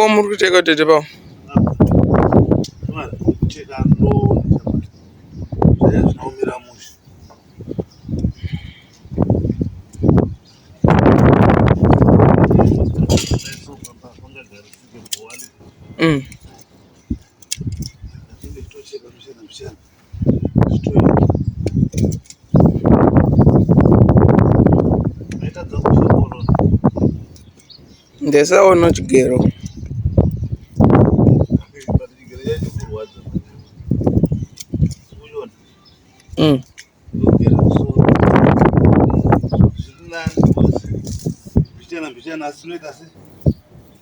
Como muri kucheka tete pa? Kucheka ndo zvinaumira musha. Ndesaona chigero.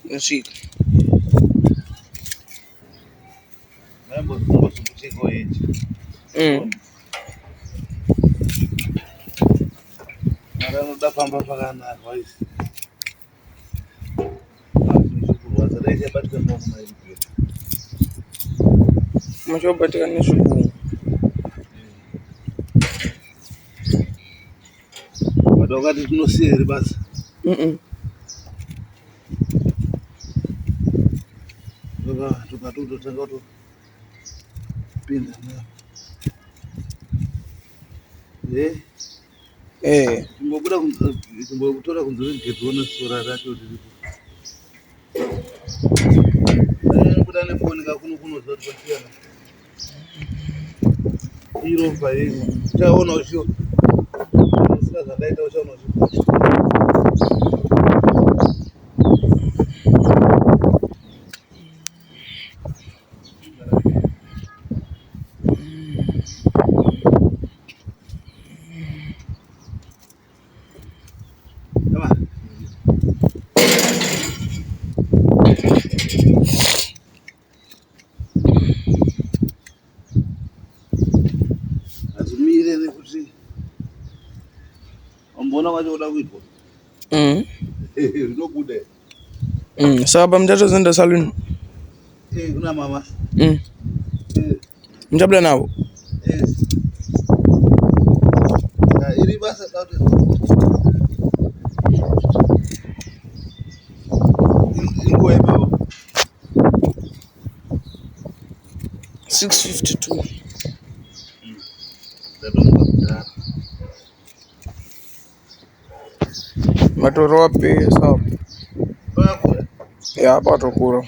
Nasvika. Anoda pamba pakanaka izvi. Machobatika nezvibungu. Wada wakati tinosiya here basa? Tukatotanga kutopinda timbokutora kunzuri ngedzona sora racho riripo. Kuda nekuoneka kunokunoza kuti kwasiyana. Iropa iri. Uchaona uchiwo. Sina zvandaita uchaona uchiwo. Azimire nekuti ambona wacho uda kuitwa. Zvinobuda. Saka muchatozoenda saluni. Kuna mama. Muchabuda navo. Iri basa kuti inguva ipapo 6:52. Matoro wapesa. Ya patokura.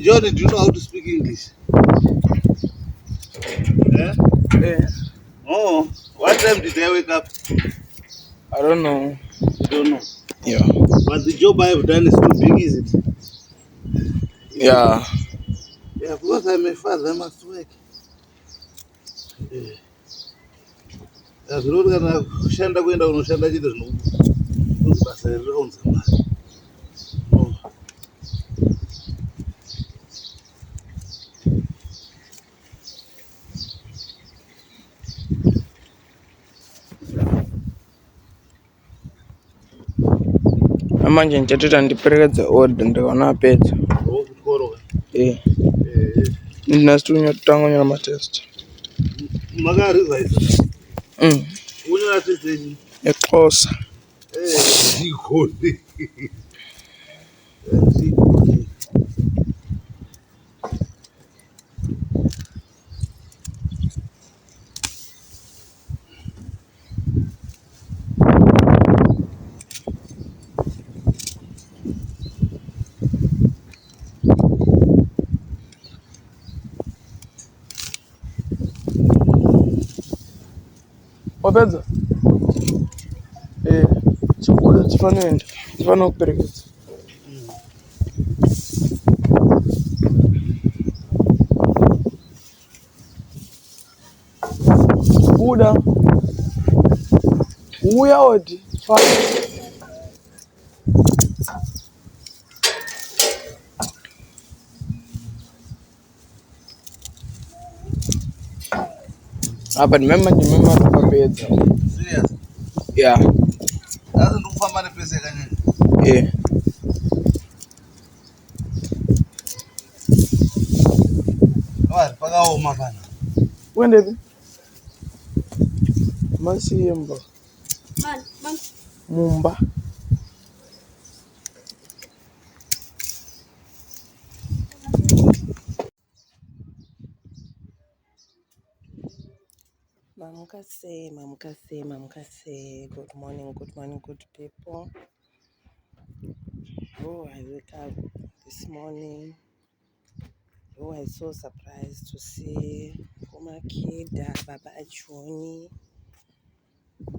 John, do you know how to speak English? Oh, what time did I wake up? I don't know. You don't know? Yeah. But the job I have done is too big, is it? Yeah. Yeah, because I'm a father, I must work. Azvinoti kana kushanda kuenda unoshanda chito basa riraunza mari. Manje nichatota ndiperekedza order ndikaona apedza. Kuchikoro. Ndinasitu tanga kunyora matest. Makariza izvo. Unyora test yenyu? Exhosa. Zvikoni. Wapedza? Chikuda chifanoenda. Chifano kuperekedza. Chikuda. Uya odi. Apa ndimemanya tokapedza. Serious? Yeah. Asi ndikufamba nepese yakanyanya. Pakaoma pana. Uendepi? Masiyemba. Mumba. Mamukase. Good morning, good people. Oh, I wake up this morning. Oh, I was so surprised to see Kuma Kida, Baba Achoni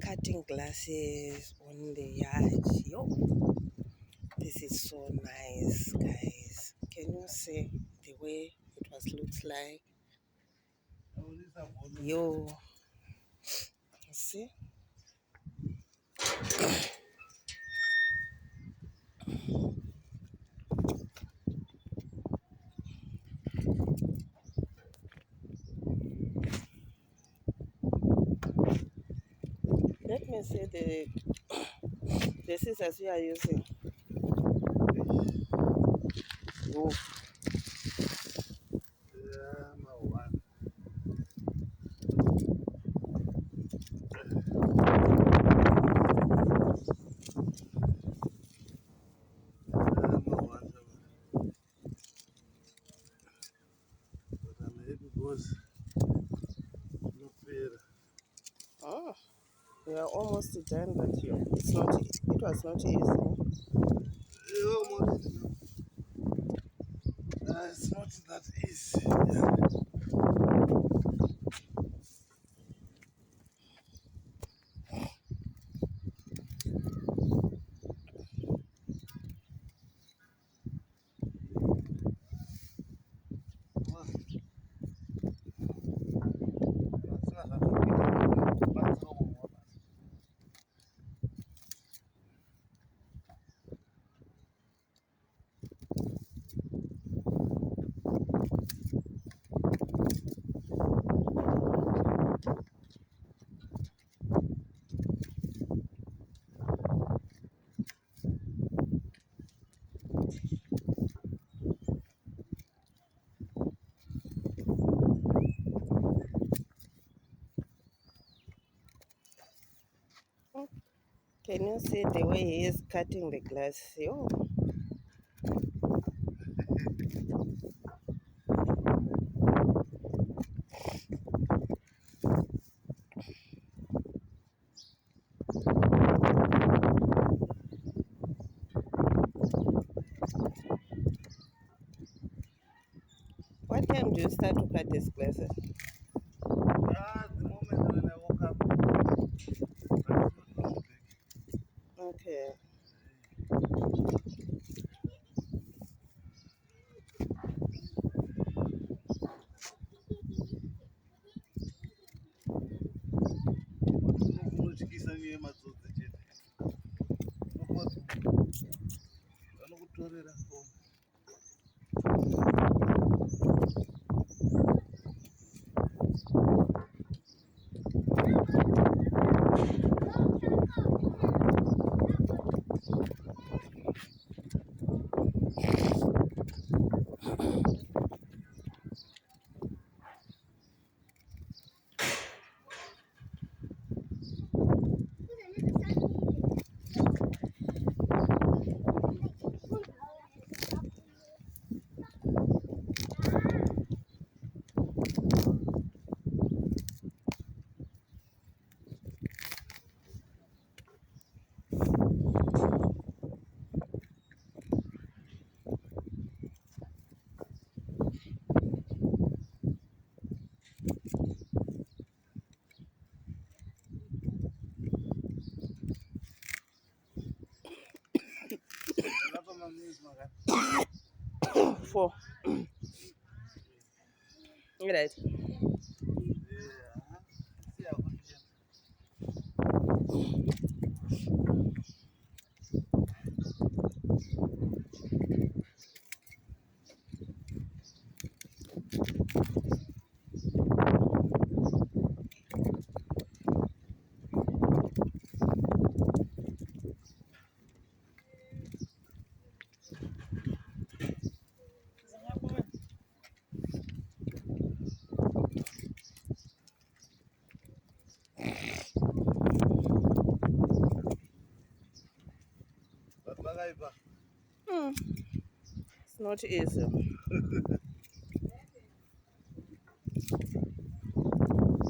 cutting glasses on the yard. Yo, this is so nice, guys. Can you see the way it looks like? Yo, see? Let me see the scissors you are using. Oh, Because no fear. oh, we are almost done, but it was not easy. It's not that easy. Can you see the way he is cutting the glass? Oh, what time do you start to cut these glasses? At the moment when I woke up, but it's not long back. Okay. Unotyisa ngewe matsotsi chete. Vanokutorera foni. Lapha maninzi makati. 4. Right. Siyakuthi vakaipa. It's not easy.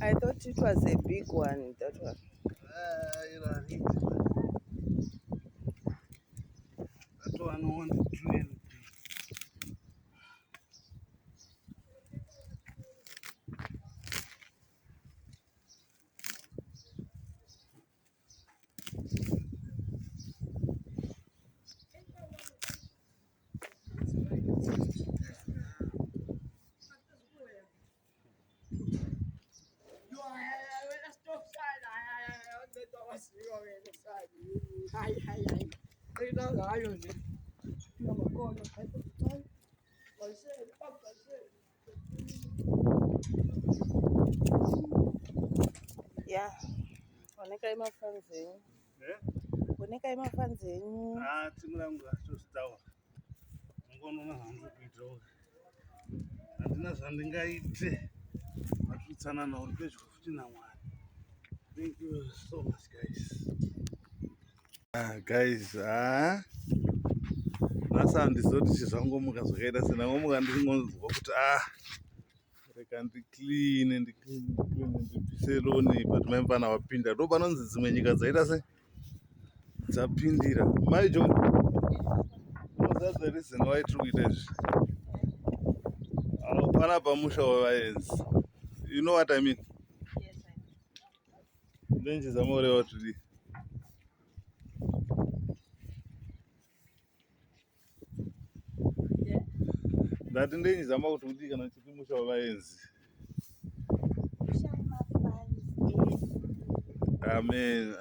I thought it was a big one. That one. That one on the 20. Yeah. Oneka emafanzeni. Oneka emafanzeni. Tingulangu atositawa. Ngono hangu kuitawo. Handina zvandingaite. Matutsanana uri pedyo futi naMwari. Thank you so much, guys. Guys, nhasi handizoti chizvangomuka zvakaita senangomuka ndichingonzwa kuti reka ndicleane ndipise roni but maimfana wapinda ndo panonzi dzimwe nyika dzaita se dzapindira. Mai John, that's the reason why tiri kuita izvi. Pana pamusha wavaenzi. You know what I mean? Yes, I know. Ndenchizamoreva kuti ndati ndenyizama kuti kudii kana chipi musha wavaenzi. Amen.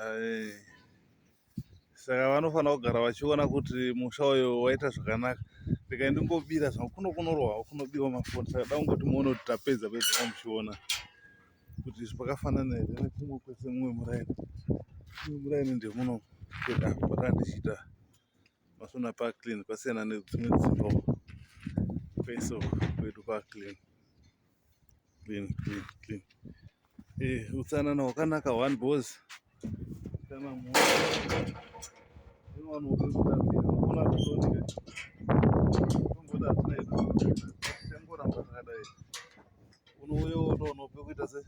Saka vanofanira kugara vachiona kuti musha uyo waita zvakanaka. Reka ndingobira zvangu kunokunorwa kunobirwa mafoni. Saka da kungoti muone kuti tapedza vamuchiona kuti izvi pakafanana here nekumwe kwese mumwe muraini. Mumwe muraini ndemuno kweda pakandichiita masona paclean kwasiyana nedzimwe dzimba kwese kwedu paclean. Clean. Utsanana hwakanaka one boss. Kana munhu vanhu vekutambira unogona kutonika ungoda zvinoita changoramba zvakadai unouya unoona pekuita se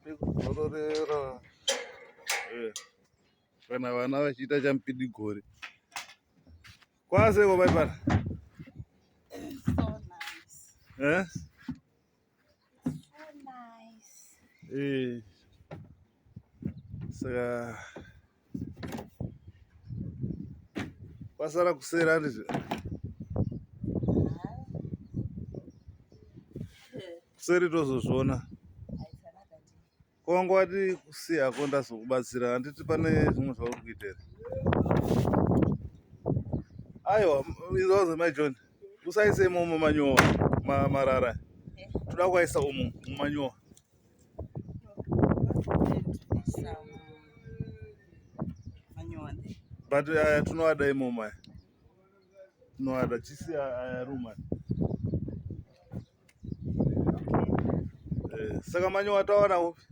pekuzororera kana vana vachiita chamupidigori kwaseko vaipata. So nice. So nice. Saka kwasara kusera handizvo kuseri tozozviona kwanga wati kusiyako ndazokubatsira handiti pane zvimwe zvauri kuita here. Aiwa izvozvo mai John usaise imomo manyowa marara toda kuaisa umo mumanyowa. But tunoada imomo aya tunoada chisi ayaruma. Saka manyowa tawana upi.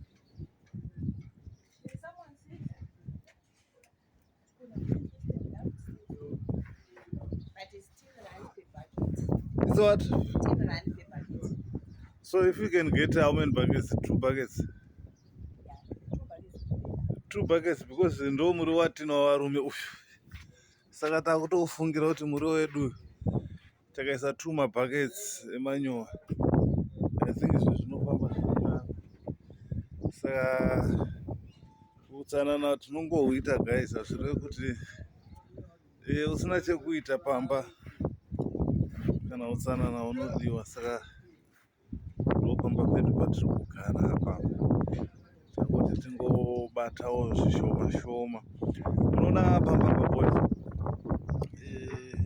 It's what? So if you can get how many buckets? 2 buckets. 2 buckets because ndo muri watinawo varume uyu. Saka takutofungira kuti muriwo wedu takaisa 2 mabuckets emanyowa. I think izvo zvinofamba zvakanaka. Saka utsanana tinongohuita guys, hazvireve kuti usina chekuita pamba kana utsanana unodiwa. Saka ndopamba pedu patiri kugara apa kuti tingobatawo zvishoma shoma. Unoona pamba paboys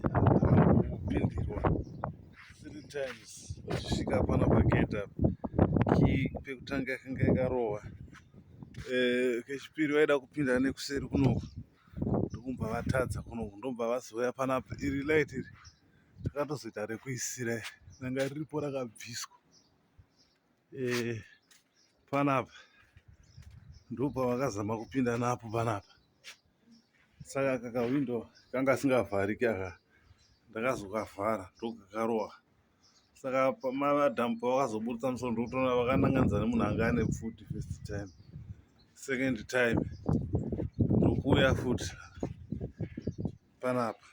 takambopindirwa 3 times vachisvika pana pagate apa. Key pekutanga yakanga yakarohwa. Kechipiri vaida kupinda nekuseri kunoku ndokumbva vatadza kunoku ndombva vazoya panapa. Iri light iri takatozoita rekuisira ranga riripo rakabviswa. Panapa ndobva vakazama kupinda napo panapa. Saka kakawindo kanga singavhariki aka ndakazokavhara ndokakarohwa. Saka madhamu pavakazoburitsa musoro ndokutona vakananganidza nemunhu anga ane pfuti first time. Second time ndokuuya futi panapa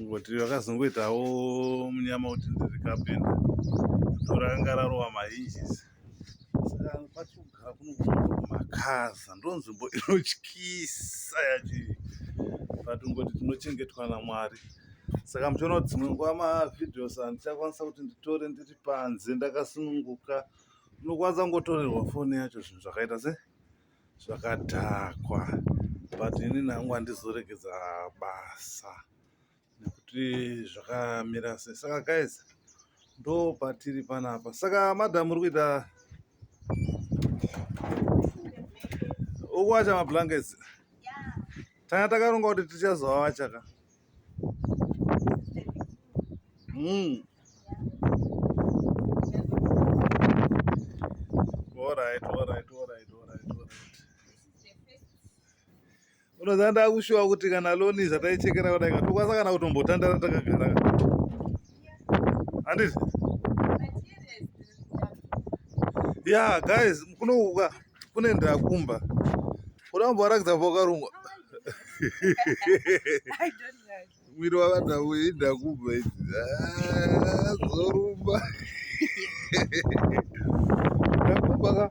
ngoti vakazongoitawo munyama kuti ndiri kapenda ndorakanga rarova mahinjisi. Saka pachigara kunomakaza ndonzvimbo inotyisa yacho but ngoti tinochengetwa naMwari. Saka muchiona kuti dzimwe nguva mavhidhios handichakwanisa kuti nditore ndiri panze ndakasununguka, unokwanisa kungotorerwa foni yacho zvinhu zvakaita se zvakadhakwa, but ini nangu handizoregedza basa nekuti zvakamira sei. Saka guys ndo patiri panapa. Saka madhamu uri kuita ukuwacha mablankets tanga takaronga kuti tichazovavachaka. Alright. Unoziva ndakushuwa kuti kana loni zvataichekera kudai tokwanisa kana kutombotandara takagara handiti. Yeah guys, kunouka kune ndakumba urambowarakidza pakarungwa mwiri wakadhau indakumba idzi zorumba ndakumba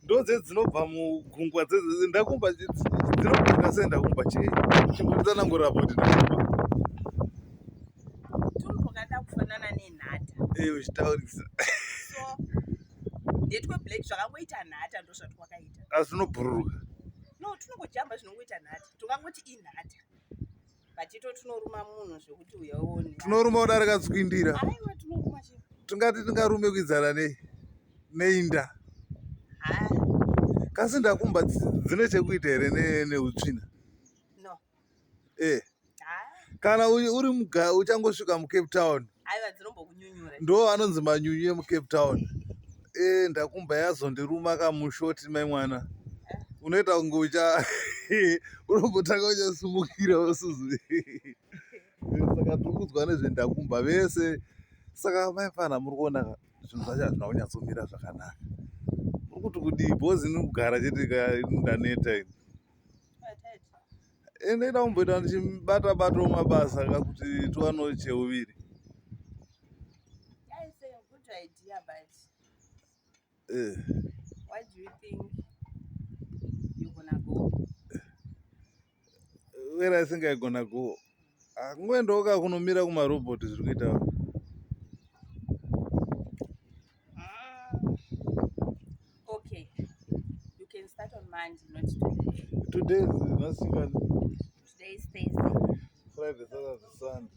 ndodze dzinobva mugungwa ndakumba dzinobva sendakumba chingotsanangurapa kuti ndakumba tunogada kufanana nenhata uchitaurisa ndetwe black zvakangoita nhata ndo zvatwakaita asi tunobhururuka no tunongojamba zvinongoita nhata tungangoti inhata batito tunoruma munhu zvekuti uyaone tunoruma kudarika tswindira. aiwa tunoruma chi tingati tingarume kuidzana neinda kasi ndakumba dzine chekuita here neutsvina no kana uri uchangosvika muCape Town aiwa dzinombokunyunyura ndo anonzi manyunyu emuCape Town. Ndakumba yazondiruma kamushoti mai mwana unoita kunge unombotanga uchasumukira usuzu. Saka tiri kudzwa nezvendakumba vese. Saka maifana muri kuona zvinhu zvacho hazvina kunyatsomira zvakanaka. Muri kuti kudii bhozi inogara chete ndaneta ini ndoida kumboita ndichibata-batawo mabasa kakuti tiwanewo cheuviri. What do you think you're gonna go? Where I think I'm gonna go. Kungoendawo kunomira kumarobhoti zviri kuita. Okay. You can start on Monday, not today. Today is nothing. Today is Thursday. Friday, Saturday, Sunday.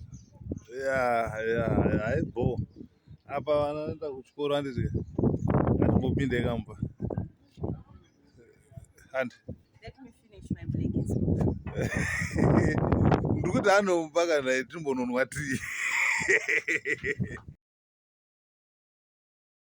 Yeah. Aibo. Apa vanoenda kuchikoro handiti ngatimbopinde kampa. Let me finish my blankets. Ndikuti anomupa kana timbononwa tii.